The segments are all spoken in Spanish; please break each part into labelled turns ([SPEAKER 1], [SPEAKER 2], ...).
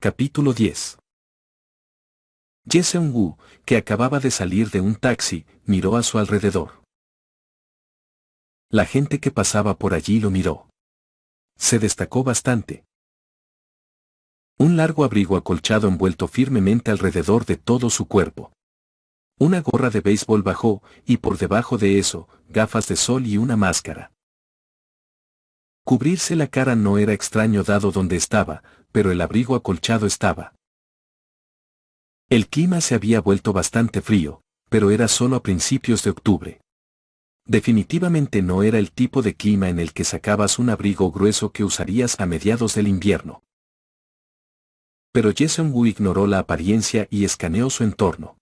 [SPEAKER 1] Capítulo 10. Ye Seung-woo, que acababa de salir de un taxi, miró a su alrededor. La gente que pasaba por allí lo miró. Se destacó bastante. Un largo abrigo acolchado envuelto firmemente alrededor de todo su cuerpo. Una gorra de béisbol bajó, y por debajo de eso, gafas de sol y una máscara. Cubrirse la cara no era extraño dado donde estaba, pero el abrigo acolchado estaba. El clima se había vuelto bastante frío, pero era solo a principios de octubre. Definitivamente no era el tipo de clima en el que sacabas un abrigo grueso que usarías a mediados del invierno. Pero Ye Seung-woo ignoró la apariencia y escaneó su entorno.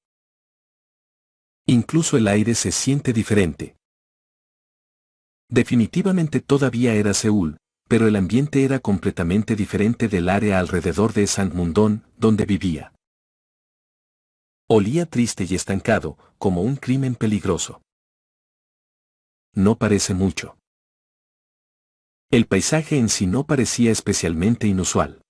[SPEAKER 1] Incluso el aire se siente diferente. Definitivamente todavía era Seúl, pero el ambiente era completamente diferente del área alrededor de Sangmun-dong, donde vivía. Olía triste y estancado, como un crimen peligroso. No parece mucho. El paisaje en sí no parecía especialmente inusual.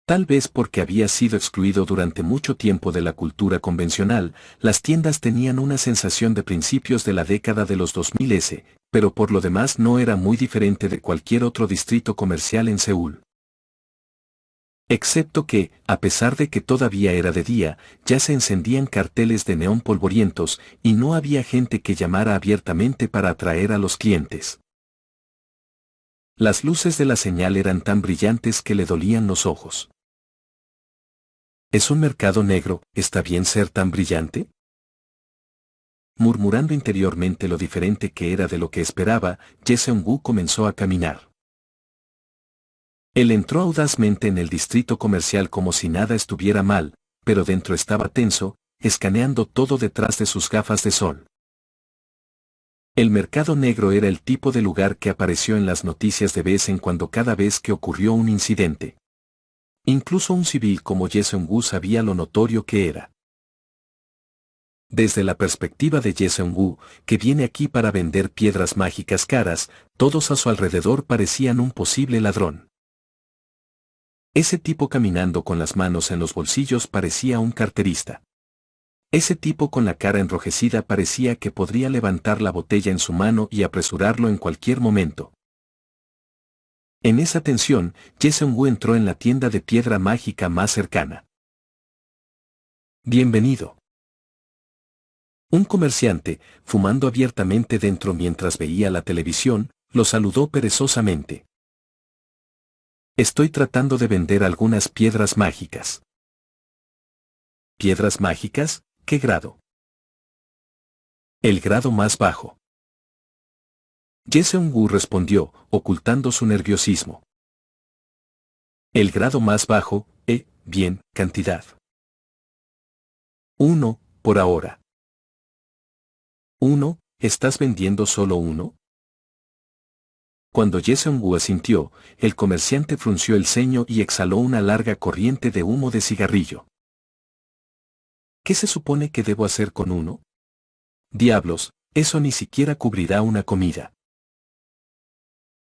[SPEAKER 1] Tal vez porque había sido excluido durante mucho tiempo de la cultura convencional, las tiendas tenían una sensación de principios de la década de los 2000, pero por lo demás no era muy diferente de cualquier otro distrito comercial en Seúl. Excepto que, a pesar de que todavía era de día, ya se encendían carteles de neón polvorientos, y no había gente que llamara abiertamente para atraer a los clientes. Las luces de la señal eran tan brillantes que le dolían los ojos. ¿Es un mercado negro, está bien ser tan brillante? Murmurando interiormente lo diferente que era de lo que esperaba, Ye Seung-woo comenzó a caminar. Él entró audazmente en el distrito comercial como si nada estuviera mal, pero dentro estaba tenso, escaneando todo detrás de sus gafas de sol. El mercado negro era el tipo de lugar que apareció en las noticias de vez en cuando cada vez que ocurrió un incidente. Incluso un civil como Ye Seung-woo sabía lo notorio que era. Desde la perspectiva de Ye Seung-woo, que viene aquí para vender piedras mágicas caras, todos a su alrededor parecían un posible ladrón. Ese tipo caminando con las manos en los bolsillos parecía un carterista. Ese tipo con la cara enrojecida parecía que podría levantar la botella en su mano y apresurarlo en cualquier momento. En esa tensión, Ye Seung-woo entró en la tienda de piedra mágica más cercana. Bienvenido. Un comerciante, fumando abiertamente dentro mientras veía la televisión, lo saludó perezosamente. Estoy tratando de vender algunas piedras mágicas. ¿Piedras mágicas? ¿Qué grado? El grado más bajo. Ye Seung-woo respondió, ocultando su nerviosismo. El grado más bajo, bien, cantidad. 1, por ahora. 1, ¿estás vendiendo solo uno? Cuando Ye Seung-woo asintió, el comerciante frunció el ceño y exhaló una larga corriente de humo de cigarrillo. ¿Qué se supone que debo hacer con uno? Diablos, eso ni siquiera cubrirá una comida.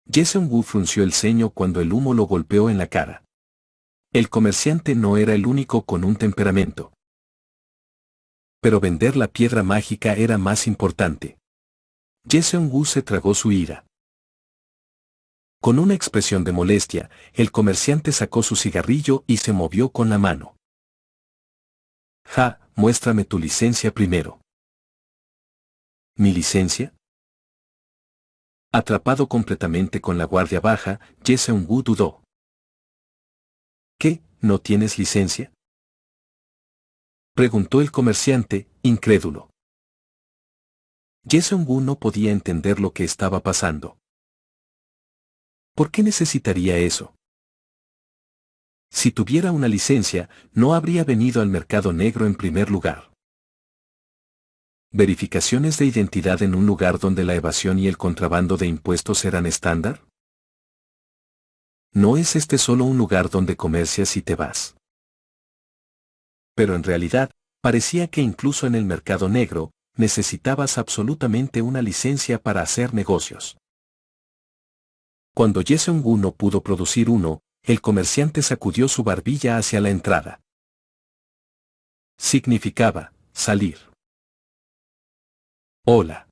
[SPEAKER 1] Ye Seung-woo frunció el ceño cuando el humo lo golpeó en la cara. El comerciante no era el único con un temperamento. Pero vender la piedra mágica era más importante. Ye Seung-woo se tragó su ira. Con una expresión de molestia, el comerciante sacó su cigarrillo y se movió con la mano. Ja, muéstrame tu licencia primero. ¿Mi licencia? Atrapado completamente con la guardia baja, Ye Seung-woo dudó. ¿Qué, no tienes licencia? Preguntó el comerciante, incrédulo. Ye Seung-woo no podía entender lo que estaba pasando. ¿Por qué necesitaría eso? Si tuviera una licencia, no habría venido al mercado negro en primer lugar. ¿Verificaciones de identidad en un lugar donde la evasión y el contrabando de impuestos eran estándar? ¿No es este solo un lugar donde comercias y te vas? Pero en realidad, parecía que incluso en el mercado negro, necesitabas absolutamente una licencia para hacer negocios. Cuando Ye Seung-woo no pudo producir uno, el comerciante sacudió su barbilla hacia la entrada. Significaba, salir. Hola.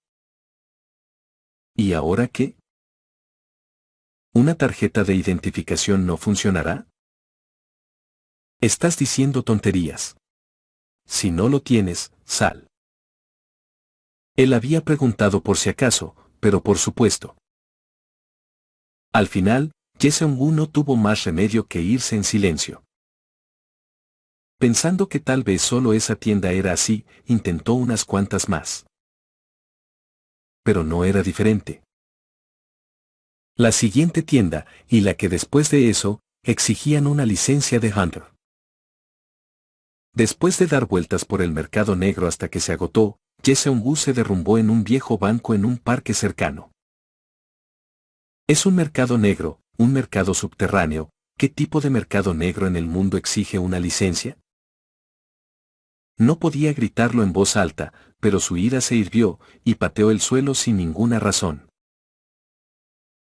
[SPEAKER 1] ¿Y ahora qué? ¿Una tarjeta de identificación no funcionará? Estás diciendo tonterías. Si no lo tienes, sal. Él había preguntado por si acaso, pero por supuesto. Al final, Jae-seung-woo no tuvo más remedio que irse en silencio. Pensando que tal vez solo esa tienda era así, intentó unas cuantas más. Pero no era diferente. La siguiente tienda, y la que después de eso, exigían una licencia de Hunter. Después de dar vueltas por el mercado negro hasta que se agotó, Jae-seung-woo se derrumbó en un viejo banco en un parque cercano. Es un mercado negro, un mercado subterráneo. ¿Qué tipo de mercado negro en el mundo exige una licencia? No podía gritarlo en voz alta, pero su ira se hirvió, y pateó el suelo sin ninguna razón.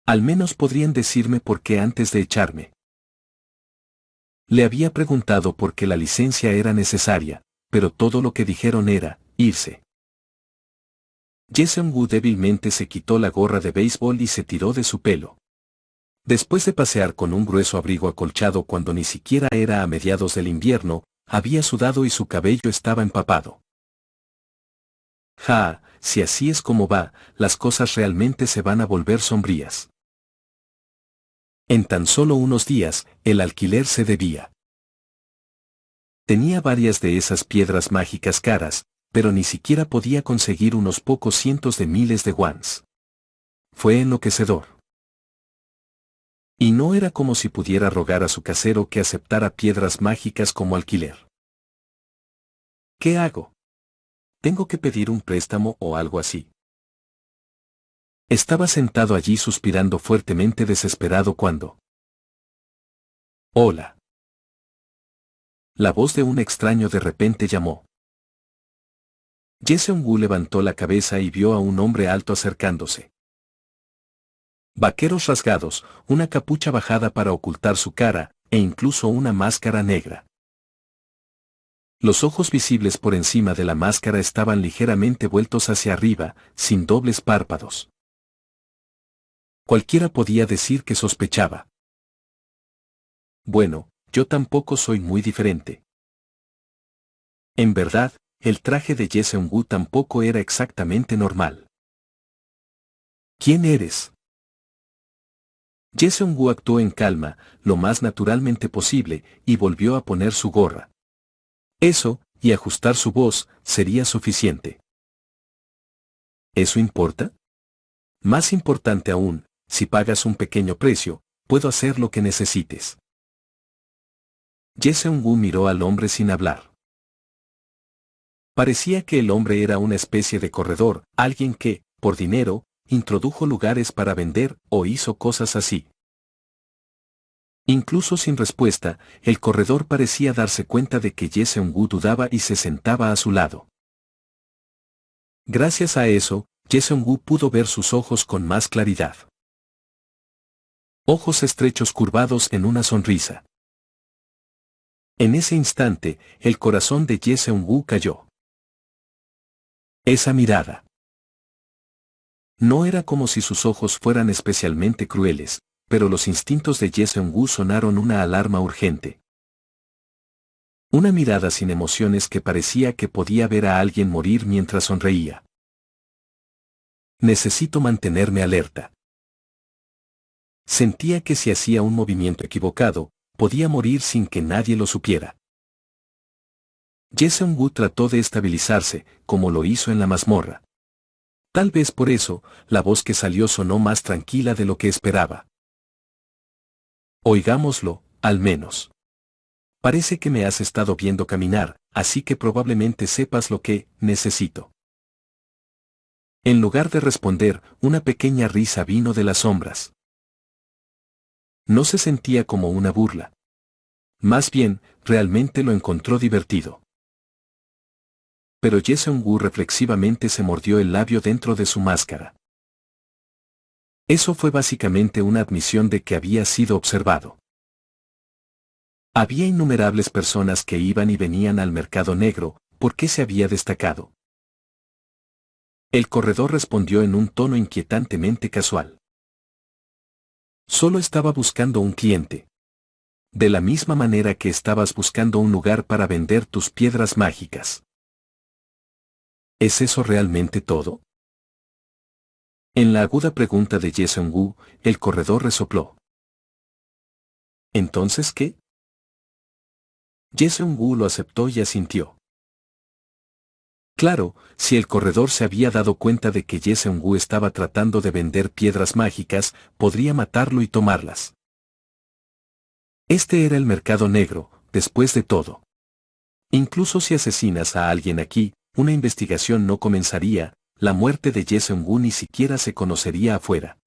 [SPEAKER 1] Al menos podrían decirme por qué antes de echarme. Le había preguntado por qué la licencia era necesaria, pero todo lo que dijeron era, irse. Jae-seung-woo débilmente se quitó la gorra de béisbol y se tiró de su pelo. Después de pasear con un grueso abrigo acolchado cuando ni siquiera era a mediados del invierno, había sudado y su cabello estaba empapado. Si así es como va, las cosas realmente se van a volver sombrías. En tan solo unos días, el alquiler se debía. Tenía varias de esas piedras mágicas caras, pero ni siquiera podía conseguir unos pocos cientos de miles de wons. Fue enloquecedor. Y no era como si pudiera rogar a su casero que aceptara piedras mágicas como alquiler. ¿Qué hago? ¿Tengo que pedir un préstamo o algo así? Estaba sentado allí suspirando fuertemente desesperado cuando... Hola. La voz de un extraño de repente llamó. Jae-seung-woo levantó la cabeza y vio a un hombre alto acercándose. Vaqueros rasgados, una capucha bajada para ocultar su cara, e incluso una máscara negra. Los ojos visibles por encima de la máscara estaban ligeramente vueltos hacia arriba, sin dobles párpados. Cualquiera podía decir que sospechaba. Bueno, yo tampoco soy muy diferente. En verdad, el traje de Jae-seung-woo tampoco era exactamente normal. ¿Quién eres? Jae-seung-woo actuó en calma, lo más naturalmente posible, y volvió a poner su gorra. Eso, y ajustar su voz, sería suficiente. ¿Eso importa? Más importante aún, si pagas un pequeño precio, puedo hacer lo que necesites. Jae-seung-woo miró al hombre sin hablar. Parecía que el hombre era una especie de corredor, alguien que, por dinero, introdujo lugares para vender o hizo cosas así. Incluso sin respuesta, el corredor parecía darse cuenta de que Jae-seung-woo dudaba y se sentaba a su lado. Gracias a eso, Jae-seung-woo pudo ver sus ojos con más claridad. Ojos estrechos curvados en una sonrisa. En ese instante, el corazón de Jae-seung-woo cayó. Esa mirada. No era como si sus ojos fueran especialmente crueles, pero los instintos de Jae-seung-woo sonaron una alarma urgente. Una mirada sin emociones que parecía que podía ver a alguien morir mientras sonreía. Necesito mantenerme alerta. Sentía que si hacía un movimiento equivocado, podía morir sin que nadie lo supiera. Jae-seung-woo trató de estabilizarse, como lo hizo en la mazmorra. Tal vez por eso, la voz que salió sonó más tranquila de lo que esperaba. Oigámoslo, al menos. Parece que me has estado viendo caminar, así que probablemente sepas lo que necesito. En lugar de responder, una pequeña risa vino de las sombras. No se sentía como una burla. Más bien, realmente lo encontró divertido. Pero Jae-seung-woo reflexivamente se mordió el labio dentro de su máscara. Eso fue básicamente una admisión de que había sido observado. Había innumerables personas que iban y venían al mercado negro. ¿Por qué se había destacado? El corredor respondió en un tono inquietantemente casual. Solo estaba buscando un cliente. De la misma manera que estabas buscando un lugar para vender tus piedras mágicas. ¿Es eso realmente todo? En la aguda pregunta de Ye-seung-woo, el corredor resopló. ¿Entonces qué? Ye-seung-woo lo aceptó y asintió. Claro, si el corredor se había dado cuenta de que Ye-seung-woo estaba tratando de vender piedras mágicas, podría matarlo y tomarlas. Este era el mercado negro, después de todo. Incluso si asesinas a alguien aquí, una investigación no comenzaría, la muerte de Ye-seung-woo ni siquiera se conocería afuera.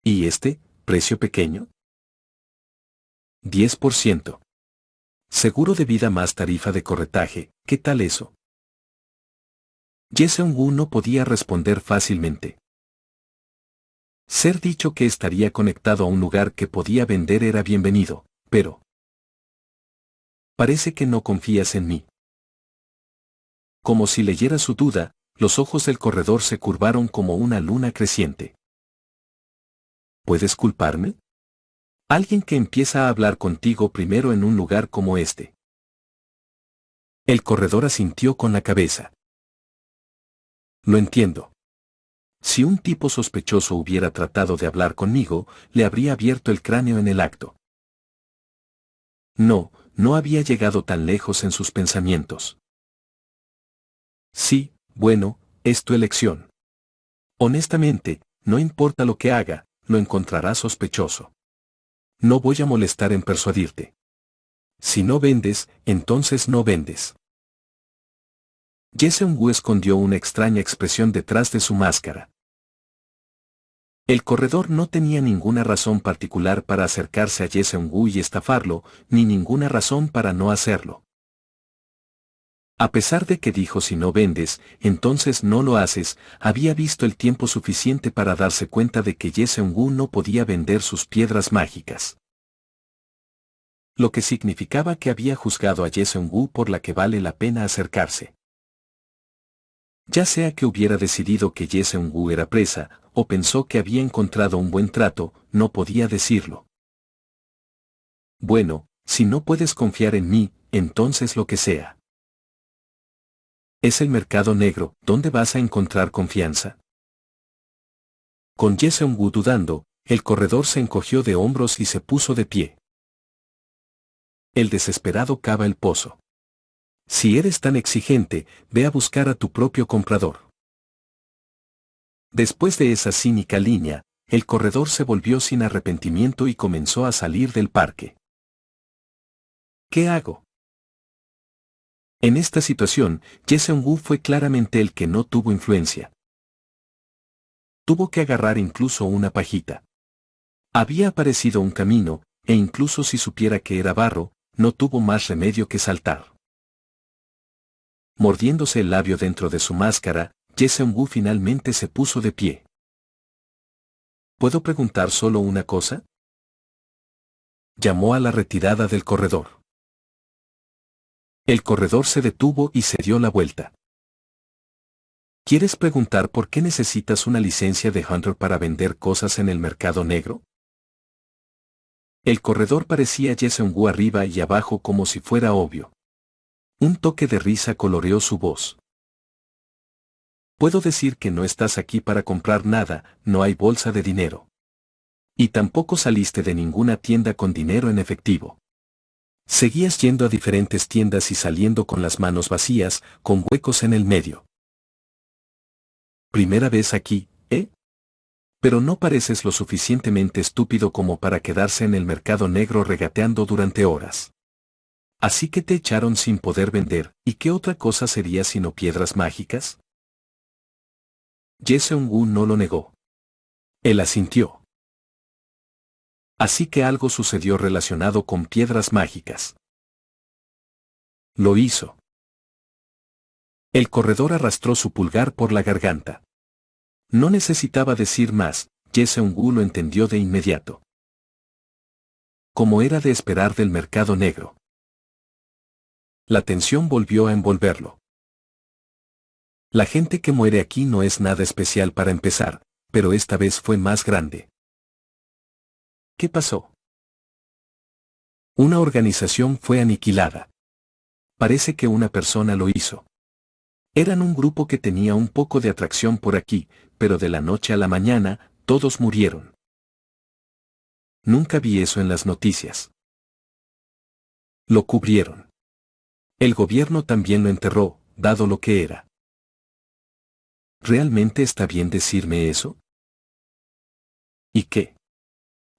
[SPEAKER 1] ¿Y este, precio pequeño? 10%. Seguro de vida más tarifa de corretaje, ¿qué tal eso? Ye-seung-woo no podía responder fácilmente. Ser dicho que estaría conectado a un lugar que podía vender era bienvenido, pero... Parece que no confías en mí. Como si leyera su duda, los ojos del corredor se curvaron como una luna creciente. ¿Puedes culparme? Alguien que empieza a hablar contigo primero en un lugar como este. El corredor asintió con la cabeza. Lo entiendo. Si un tipo sospechoso hubiera tratado de hablar conmigo, le habría abierto el cráneo en el acto. No, no había llegado tan lejos en sus pensamientos. Sí, bueno, es tu elección. Honestamente, no importa lo que haga, lo encontrarás sospechoso. No voy a molestar en persuadirte. Si no vendes, entonces no vendes. Ye-seung-woo escondió una extraña expresión detrás de su máscara. El corredor no tenía ninguna razón particular para acercarse a Ye-seung-woo y estafarlo, ni ninguna razón para no hacerlo. A pesar de que dijo si no vendes, entonces no lo haces, había visto el tiempo suficiente para darse cuenta de que Ye-seung-woo no podía vender sus piedras mágicas. Lo que significaba que había juzgado a Ye-seung-woo por la que vale la pena acercarse. Ya sea que hubiera decidido que Ye-seung-woo era presa, o pensó que había encontrado un buen trato, no podía decirlo. Bueno, si no puedes confiar en mí, entonces lo que sea. Es el mercado negro, ¿dónde vas a encontrar confianza? Con Ye-seung-woo dudando, el corredor se encogió de hombros y se puso de pie. El desesperado cava el pozo. Si eres tan exigente, ve a buscar a tu propio comprador. Después de esa cínica línea, el corredor se volvió sin arrepentimiento y comenzó a salir del parque. ¿Qué hago? En esta situación, Ye-seung-woo fue claramente el que no tuvo influencia. Tuvo que agarrar incluso una pajita. Había aparecido un camino, e incluso si supiera que era barro, no tuvo más remedio que saltar. Mordiéndose el labio dentro de su máscara, Ye-seung-woo finalmente se puso de pie. ¿Puedo preguntar solo una cosa? Llamó a la retirada del corredor. El corredor se detuvo y se dio la vuelta. ¿Quieres preguntar por qué necesitas una licencia de Hunter para vender cosas en el mercado negro? El corredor parecía Ye-seung-woo arriba y abajo como si fuera obvio. Un toque de risa coloreó su voz. Puedo decir que no estás aquí para comprar nada, no hay bolsa de dinero. Y tampoco saliste de ninguna tienda con dinero en efectivo. Seguías yendo a diferentes tiendas y saliendo con las manos vacías, con huecos en el medio. Primera vez aquí, ¿eh? Pero no pareces lo suficientemente estúpido como para quedarse en el mercado negro regateando durante horas. Así que te echaron sin poder vender, ¿y qué otra cosa sería sino piedras mágicas? Ye-seung-woo no lo negó. Él asintió. Así que algo sucedió relacionado con piedras mágicas. Lo hizo. El corredor arrastró su pulgar por la garganta. No necesitaba decir más, Ye-seung-woo lo entendió de inmediato. como era de esperar del mercado negro. La tensión volvió a envolverlo. La gente que muere aquí no es nada especial para empezar, pero esta vez fue más grande. ¿Qué pasó? Una organización fue aniquilada. Parece que una persona lo hizo. Eran un grupo que tenía un poco de atracción por aquí, pero de la noche a la mañana, todos murieron. Nunca vi eso en las noticias. Lo cubrieron. El gobierno también lo enterró, dado lo que era. ¿Realmente está bien decirme eso? ¿Y qué?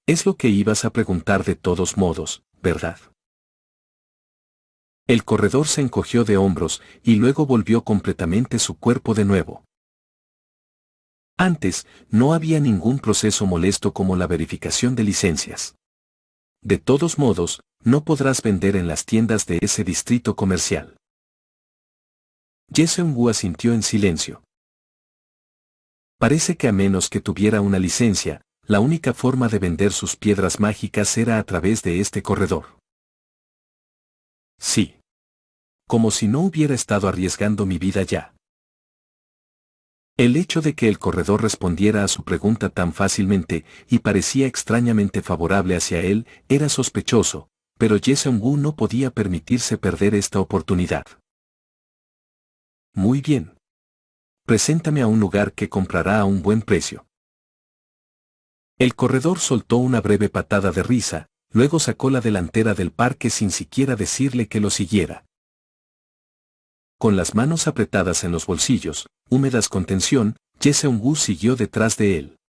[SPEAKER 1] Es lo que ibas a preguntar de todos modos, ¿verdad? El corredor se encogió de hombros y luego volvió completamente su cuerpo de nuevo. Antes, no había ningún proceso molesto como la verificación de licencias. De todos modos, no podrás vender en las tiendas de ese distrito comercial. Jaeseong-woo asintió en silencio. Parece que a menos que tuviera una licencia, la única forma de vender sus piedras mágicas era a través de este corredor. Sí. Como si no hubiera estado arriesgando mi vida ya. El hecho de que el corredor respondiera a su pregunta tan fácilmente y parecía extrañamente favorable hacia él, era sospechoso, pero Jaeseong-woo no podía permitirse perder esta oportunidad. Muy bien. Preséntame a un lugar que comprará a un buen precio. El corredor soltó una breve patada de risa, luego sacó la delantera del parque sin siquiera decirle que lo siguiera. Con las manos apretadas en los bolsillos, húmedas con tensión, Jaeseong-woo siguió detrás de él.